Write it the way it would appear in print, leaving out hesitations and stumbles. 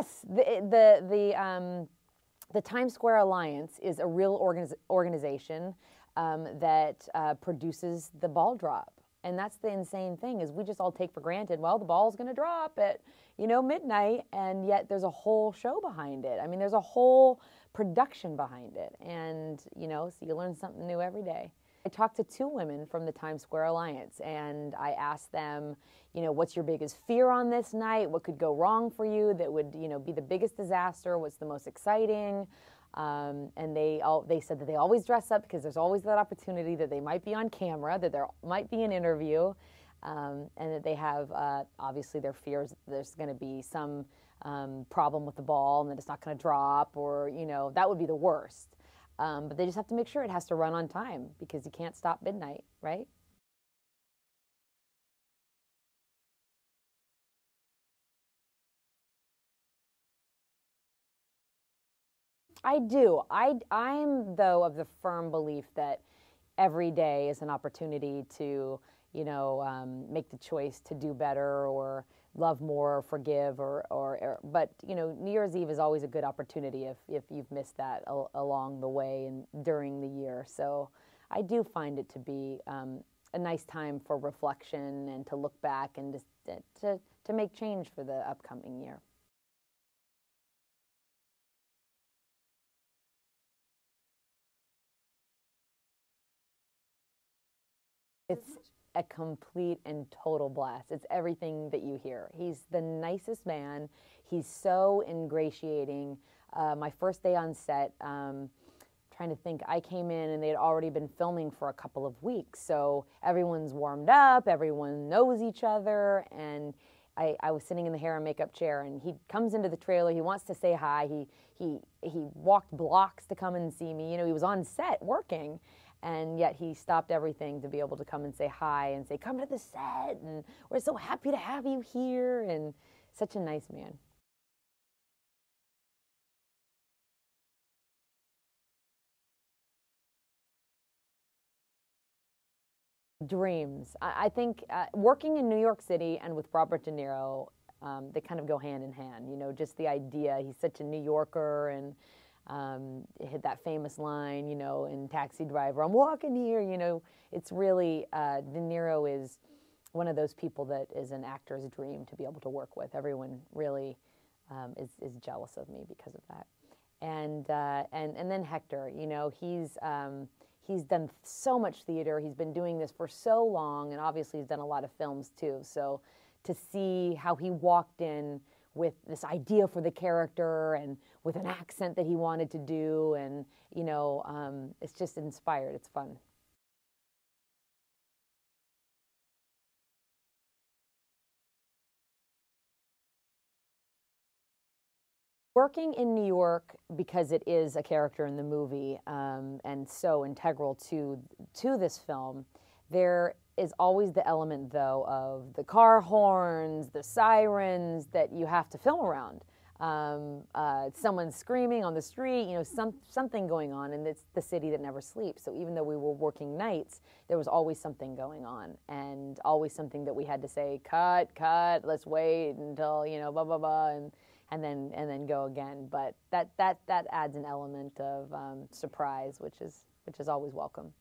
Yes, the Times Square Alliance is a real organization that produces the ball drop. And that's the insane thing, is we just all take for granted, well, the ball's going to drop at, midnight, and yet there's a whole show behind it. I mean, there's a whole production behind it. And, so you learn something new every day. I talked to 2 women from the Times Square Alliance, and I asked them, what's your biggest fear on this night? What could go wrong for you that would, be the biggest disaster? What's the most exciting? And they said that they always dress up because there's always that opportunity that they might be on camera, that there might be an interview, and that they have, obviously, their fears. There's going to be some problem with the ball and that it's not going to drop, or, that would be the worst. But they just have to make sure it has to run on time, because you can't stop midnight, right? I do. I'm, though, of the firm belief that every day is an opportunity to, make the choice to do better, or love more, or forgive, but, New Year's Eve is always a good opportunity if you've missed that along the way and during the year. So I do find it to be a nice time for reflection and to look back and to make change for the upcoming year. It's a complete and total blast. It's everything that you hear. He's the nicest man. He's so ingratiating. My first day on set, trying to think, I came in and they had already been filming for a couple of weeks. So everyone's warmed up, everyone knows each other, and I was sitting in the hair and makeup chair, and he comes into the trailer. He wants to say hi. He walked blocks to come and see me. He was on set working, and yet he stopped everything to be able to come and say hi and say, come to the set, and we're so happy to have you here, and such a nice man. Dreams. I think working in New York City and with Robert De Niro, they kind of go hand in hand. Just the idea, he's such a New Yorker, and hit that famous line, in Taxi Driver, I'm walking here, it's really, De Niro is one of those people that is an actor's dream to be able to work with. Everyone really is jealous of me because of that. And then Hector, he's done so much theater. He's been doing this for so long, and obviously he's done a lot of films too. So to see how he walked in with this idea for the character and with an accent that he wanted to do, and it's just inspired. It's fun. Working in New York, because it is a character in the movie, and so integral to this film, there is always the element, though, of the car horns, the sirens that you have to film around. Someone screaming on the street, something going on, and it's the city that never sleeps. So even though we were working nights, there was always something going on, and always something that we had to say, cut, let's wait until, blah, blah, blah, and then go again. But that adds an element of surprise, which is always welcome.